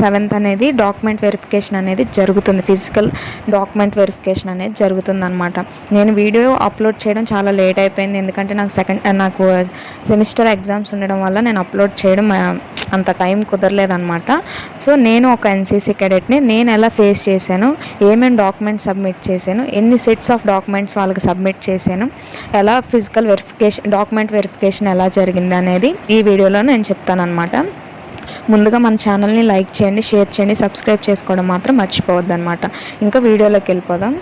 7th అనేది document verification అనేది జరుగుతుంది. ఫిజికల్ డాక్యుమెంట్ వెరిఫికేషన్ అనేది జరుగుతుందన్నమాట. నేను వీడియో అప్లోడ్ చేయడం చాలా లేట్ అయిపోయింది, ఎందుకంటే నాకు సెమిస్టర్ ఎగ్జామ్స్ ఉండడం వల్ల నేను అప్లోడ్ చేయడం అంత టైం కుదరలేదన్నమాట. సో నేను ఒక ఎన్సీసీ క్యాడెట్ని, నేను ఎలా ఫేస్ చేశాను, ఏమేమి డాక్యుమెంట్స్ సబ్మిట్ చేశాను, ఎన్ని సెట్స్ ఆఫ్ డాక్యుమెంట్స్ వాళ్ళకి సబ్మిట్ చేశాను, ఎలా ఫిజికల్ వెరిఫికేషన్ డాక్యుమెంట్ వెరిఫికేషన్ ఎలా జరిగింది అనేది ఈ వీడియోలో నేను చెప్తానన్నమాట. ముందుగా మన ఛానల్ని లైక్ చేయండి, షేర్ చేయండి, సబ్స్క్రైబ్ చేసుకోవడం మాత్రం మర్చిపోవద్దన్నమాట. ఇంకా వీడియోలోకి వెళ్ళిపోదాం.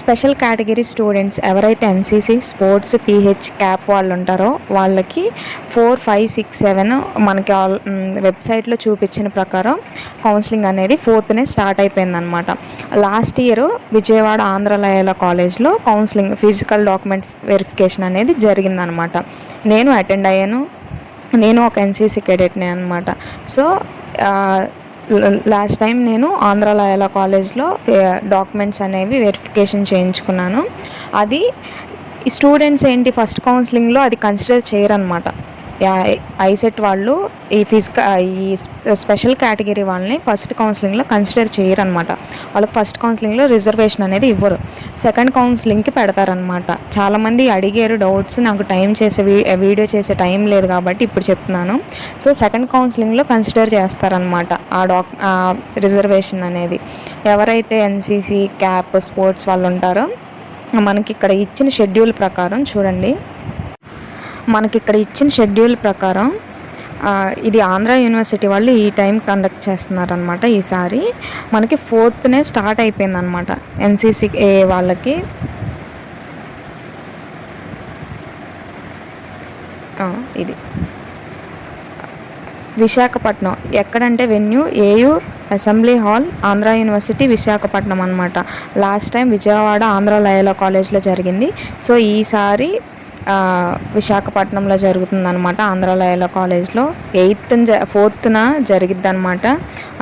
స్పెషల్ కేటగిరీ స్టూడెంట్స్ ఎవరైతే ఎన్సీసీ, స్పోర్ట్స్, పీహెచ్, క్యాప్ వాళ్ళు ఉంటారో వాళ్ళకి 4, 5, 6, 7 మనకి వెబ్సైట్లో చూపించిన ప్రకారం కౌన్సిలింగ్ అనేది 4th స్టార్ట్ అయిపోయిందనమాట. లాస్ట్ ఇయర్ విజయవాడ ఆంధ్రలయల కాలేజ్లో కౌన్సిలింగ్ ఫిజికల్ డాక్యుమెంట్ వెరిఫికేషన్ అనేది జరిగిందనమాట. నేను అటెండ్ అయ్యాను. నేను ఒక ఎన్సీసీ క్యాడెట్ని అనమాట. సో లాస్ట్ టైం నేను ఆంధ్రలయల కాలేజ్లో డాక్యుమెంట్స్ అనేవి వెరిఫికేషన్ చేయించుకున్నాను. అది స్టూడెంట్స్ ఏంటి ఫస్ట్ కౌన్సిలింగ్లో అది కన్సిడర్ చేయరనమాట. ఐసెట్ వాళ్ళు ఈ స్పెషల్ కేటగిరీ వాళ్ళని ఫస్ట్ కౌన్సిలింగ్లో కన్సిడర్ చేయరనమాట. వాళ్ళకి ఫస్ట్ కౌన్సిలింగ్లో రిజర్వేషన్ అనేది ఇవ్వరు, సెకండ్ కౌన్సిలింగ్కి పెడతారనమాట. చాలామంది అడిగారు డౌట్స్, నాకు వీడియో చేసే టైం లేదు కాబట్టి ఇప్పుడు చెప్తున్నాను. సో సెకండ్ కౌన్సిలింగ్లో కన్సిడర్ చేస్తారనమాట ఆ రిజర్వేషన్ అనేది. ఎవరైతే ఎన్సీసీ, క్యాప్, స్పోర్ట్స్ వాళ్ళు ఉంటారో మనకి ఇక్కడ ఇచ్చిన షెడ్యూల్ ప్రకారం చూడండి. మనకి ఇక్కడ ఇచ్చిన షెడ్యూల్ ప్రకారం ఇది ఆంధ్ర యూనివర్సిటీ వాళ్ళు ఈ టైం కండక్ట్ చేస్తున్నారనమాట. ఈసారి మనకి 4th స్టార్ట్ అయిపోయిందనమాట ఎన్సీసీ వాళ్ళకి. ఇది విశాఖపట్నం ఎక్కడంటే venue AU assembly hall, Andhra university, Visakhapatnam అనమాట. లాస్ట్ టైం విజయవాడ ఆంధ్రలయల కాలేజ్లో జరిగింది. సో ఈసారి విశాఖపట్నంలో జరుగుతుందనమాట ఆంధ్రలయల కాలేజ్లో. 4th జరిగిద్ది అనమాట.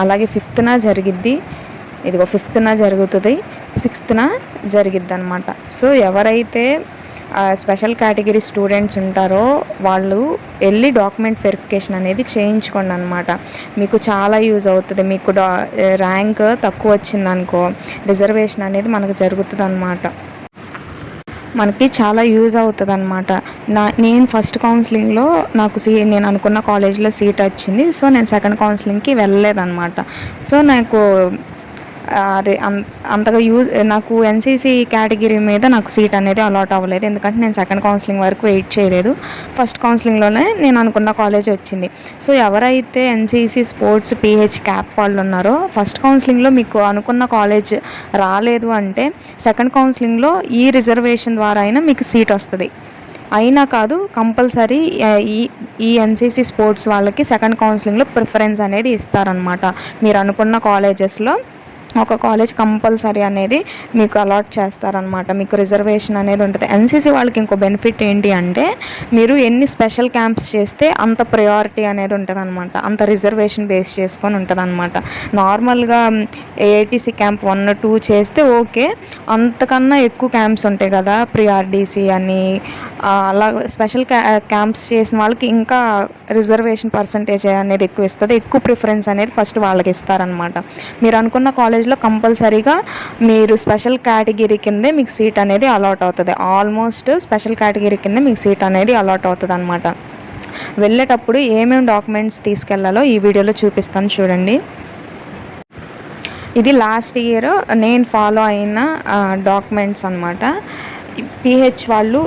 అలాగే 5th జరిగిద్ది. ఇదిగో 5th జరుగుతుంది, 6th జరిగిద్ది అనమాట. సో ఎవరైతే స్పెషల్ కేటగిరీ స్టూడెంట్స్ ఉంటారో వాళ్ళు వెళ్ళి డాక్యుమెంట్ వెరిఫికేషన్ అనేది చేయించుకోండి అనమాట. మీకు చాలా యూజ్ అవుతుంది. మీకు ర్యాంక్ తక్కువ వచ్చిందనుకో రిజర్వేషన్ అనేది మనకు జరుగుతుంది అనమాట. మనకి చాలా యూజ్ అవుతుంది అనమాట. నేను ఫస్ట్ కౌన్సిలింగ్లో నాకు నేను అనుకున్న కాలేజ్లో సీట్ వచ్చింది. సో నేను సెకండ్ కౌన్సిలింగ్కి వెళ్ళలేదన్నమాట. సో నాకు అంతగా నాకు ఎన్సీసీ కేటగిరీ మీద నాకు సీట్ అనేది అలాట్ అవ్వలేదు, ఎందుకంటే నేను సెకండ్ కౌన్సిలింగ్ వరకు వెయిట్ చేయలేదు. ఫస్ట్ కౌన్సిలింగ్లోనే నేను అనుకున్న కాలేజ్ వచ్చింది. సో ఎవరైతే ఎన్సీసీ, స్పోర్ట్స్, పీహెచ్, క్యాప్ వాళ్ళు ఉన్నారో ఫస్ట్ కౌన్సిలింగ్లో మీకు అనుకున్న కాలేజ్ రాలేదు అంటే సెకండ్ కౌన్సిలింగ్లో ఈ రిజర్వేషన్ ద్వారా అయినా మీకు సీట్ వస్తుంది. అయినా కాదు, కంపల్సరీ ఈ ఎన్సీసీ, స్పోర్ట్స్ వాళ్ళకి సెకండ్ కౌన్సిలింగ్లో ప్రిఫరెన్స్ అనేది ఇస్తారనమాట. మీరు అనుకున్న కాలేజెస్లో ఒక కాలేజ్ కంపల్సరీ అనేది మీకు అలాట్ చేస్తారనమాట. మీకు రిజర్వేషన్ అనేది ఉంటుంది. ఎన్సీసీ వాళ్ళకి ఇంకో బెనిఫిట్ ఏంటి అంటే మీరు ఎన్ని స్పెషల్ క్యాంప్స్ చేస్తే అంత ప్రయారిటీ అనేది ఉంటుంది అనమాట. అంత రిజర్వేషన్ బేస్ చేసుకొని ఉంటుంది అనమాట. నార్మల్గా ఏఐటీసీ క్యాంప్ 1, 2 చేస్తే ఓకే, అంతకన్నా ఎక్కువ క్యాంప్స్ ఉంటాయి కదా, ప్రిఆర్డీసీ అని అలా స్పెషల్ క్యాంప్స్ చేసిన వాళ్ళకి ఇంకా రిజర్వేషన్ పర్సంటేజ్ అనేది ఎక్కువ ఇస్తుంది. ఎక్కువ ప్రిఫరెన్స్ అనేది ఫస్ట్ వాళ్ళకి ఇస్తారనమాట. మీరు అనుకున్న కాలేజ్లో కంపల్సరీగా మీరు స్పెషల్ కేటగిరీ కిందే మీకు సీట్ అనేది అలాట్ అవుతుంది. ఆల్మోస్ట్ స్పెషల్ కేటగిరీ కింద మీకు సీట్ అనేది అలాట్ అవుతుంది అనమాట. వెళ్ళేటప్పుడు ఏమేమి డాక్యుమెంట్స్ తీసుకెళ్లాలో ఈ వీడియోలో చూపిస్తాను చూడండి. ఇది లాస్ట్ ఇయర్ నేను ఫాలో అయిన డాక్యుమెంట్స్ అనమాట. పీహెచ్ వాళ్ళు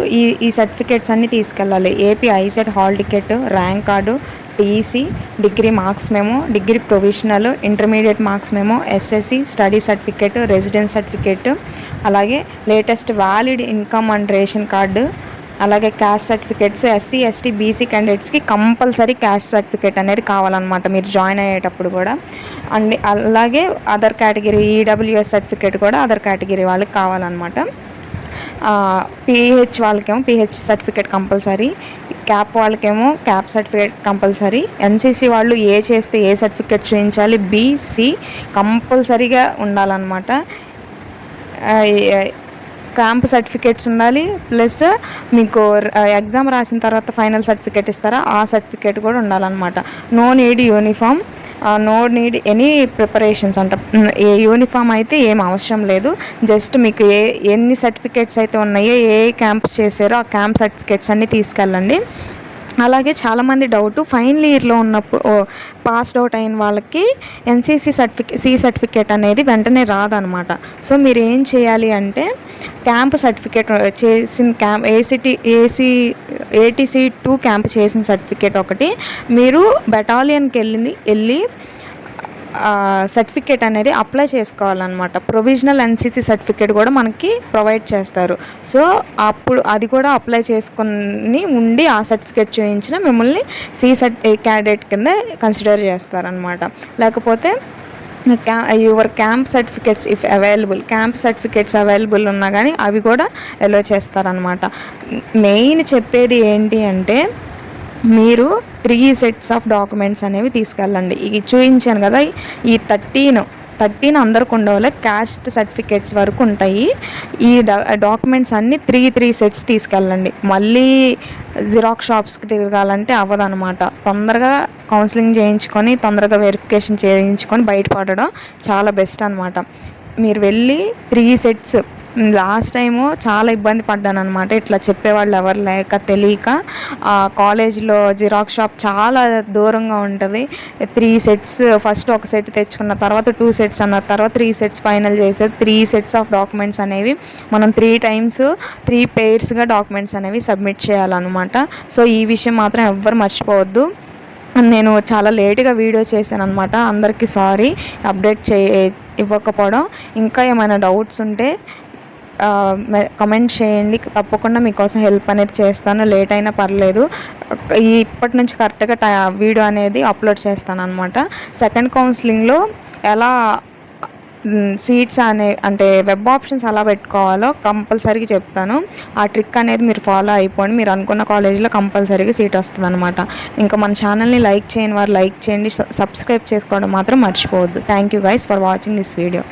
ఈ సర్టిఫికేట్స్ అన్నీ తీసుకెళ్ళాలి. AP ICET hall ticket, rank card, TC, degree marks memo, degree provisional, intermediate marks memo, SSC study certificate, residence certificate, అలాగే latest valid income and ration card, అలాగే caste certificates. SC, ST, BC క్యాండిడేట్స్కి compulsory caste certificate అనేది కావాలన్నమాట మీరు join అయ్యేటప్పుడు కూడా. And అలాగే other category EWS certificate కూడా అదర్ కేటగిరీ వాళ్ళకి కావాలన్నమాట. పీహెచ్ వాళ్ళకేమో పీహెచ్ సర్టిఫికేట్ కంపల్సరీ, క్యాప్ వాళ్ళకేమో క్యాప్ సర్టిఫికేట్ కంపల్సరీ. ఎన్సీసీ వాళ్ళు ఏ చేస్తే ఏ సర్టిఫికేట్ చూపించాలి, బీసీ కంపల్సరీగా ఉండాలన్నమాట. క్యాంప్ సర్టిఫికేట్స్ ఉండాలి, ప్లస్ మీకు ఎగ్జామ్ రాసిన తర్వాత ఫైనల్ సర్టిఫికేట్ ఇస్తారా, ఆ సర్టిఫికేట్ కూడా ఉండాలన్నమాట. No need uniform, no need any preparations అంట. ఏ యూనిఫామ్ అయితే ఏం అవసరం లేదు. జస్ట్ మీకు ఎన్ని సర్టిఫికేట్స్ అయితే ఉన్నాయో, ఏ క్యాంప్స్ చేశారో ఆ క్యాంప్ సర్టిఫికేట్స్ అన్నీ తీసుకెళ్ళండి. అలాగే చాలామంది డౌట్, ఫైనల్ ఇయర్లో ఉన్నప్పుడు పాస్డ్ అవుట్ అయిన వాళ్ళకి ఎన్సీసీ సర్టిఫికేట్ అనేది వెంటనే రాదనమాట. సో మీరు ఏం చేయాలి అంటే క్యాంప్ సర్టిఫికేట్ చేసిన ఏటీసీ 2 క్యాంప్ చేసిన సర్టిఫికేట్ ఒకటి, మీరు బెటాలియన్కి వెళ్ళి సర్టిఫికేట్ అనేది అప్లై చేసుకోవాలన్నమాట. ప్రొవిజనల్ ఎన్సీసీ సర్టిఫికేట్ కూడా మనకి ప్రొవైడ్ చేస్తారు. సో అప్పుడు అది కూడా అప్లై చేసుకుని ఉండి ఆ సర్టిఫికేట్ చూపించిన మిమ్మల్ని క్యాండిడేట్ కింద కన్సిడర్ చేస్తారనమాట. లేకపోతే your camp certificates if available, camp certificates available ఉన్నా కానీ అవి కూడా అలో చేస్తారనమాట. మెయిన్ చెప్పేది ఏంటి అంటే మీరు 3 సెట్స్ ఆఫ్ డాక్యుమెంట్స్ అనేవి తీసుకెళ్ళండి. ఇది చూపించాను కదా, ఈ 13 అందరికి ఉండవాలి. క్యాస్ట్ సర్టిఫికేట్స్ వరకు ఉంటాయి. ఈ డాక్యుమెంట్స్ అన్నీ 3 సెట్స్ తీసుకెళ్ళండి. మళ్ళీ జిరాక్స్ షాప్స్కి తిరగాలంటే అవ్వదనమాట. తొందరగా కౌన్సిలింగ్ చేయించుకొని తొందరగా వెరిఫికేషన్ చేయించుకొని బయటపడడం చాలా బెస్ట్ అనమాట. మీరు వెళ్ళి 3 సెట్స్, లాస్ట్ టైము చాలా ఇబ్బంది పడ్డాను అనమాట. ఇట్లా చెప్పేవాళ్ళు ఎవరు లేక తెలియక. కాలేజ్లో జిరాక్స్ షాప్ చాలా దూరంగా ఉంటుంది. 3 సెట్స్, ఫస్ట్ ఒక సెట్ తెచ్చుకున్న తర్వాత 2 సెట్స్ అన్నారు, తర్వాత 3 సెట్స్ ఫైనల్ చేశారు. 3 సెట్స్ ఆఫ్ డాక్యుమెంట్స్ అనేవి మనం 3 టైమ్స్ 3 పెయిర్స్గా డాక్యుమెంట్స్ అనేవి సబ్మిట్ చేయాలన్నమాట. సో ఈ విషయం మాత్రం ఎవ్వరు మర్చిపోవద్దు. నేను చాలా లేట్గా వీడియో చేశాను అనమాట, అందరికీ సారీ అప్డేట్ ఇవ్వకపోవడం. ఇంకా ఏమైనా డౌట్స్ ఉంటే కమెంట్ చేయండి, తప్పకుండా మీకోసం హెల్ప్ అనేది చేస్తాను. లేట్ అయినా పర్లేదు. ఇప్పటి నుంచి కరెక్ట్గా వీడియో అనేది అప్లోడ్ చేస్తాను అనమాట. సెకండ్ కౌన్సిలింగ్లో ఎలా సీట్స్ అంటే వెబ్ ఆప్షన్స్ ఎలా పెట్టుకోవాలో కంపల్సరీగా చెప్తాను. ఆ ట్రిక్ అనేది మీరు ఫాలో అయిపోండి, మీరు అనుకున్న కాలేజ్లో కంపల్సరీగా సీట్ వస్తుంది అనమాట. ఇంకా మన ఛానల్ని లైక్ చేయని వారు లైక్ చేయండి, సబ్స్క్రైబ్ చేసుకోవడం మాత్రం మర్చిపోవద్దు. Thank you guys for watching this video.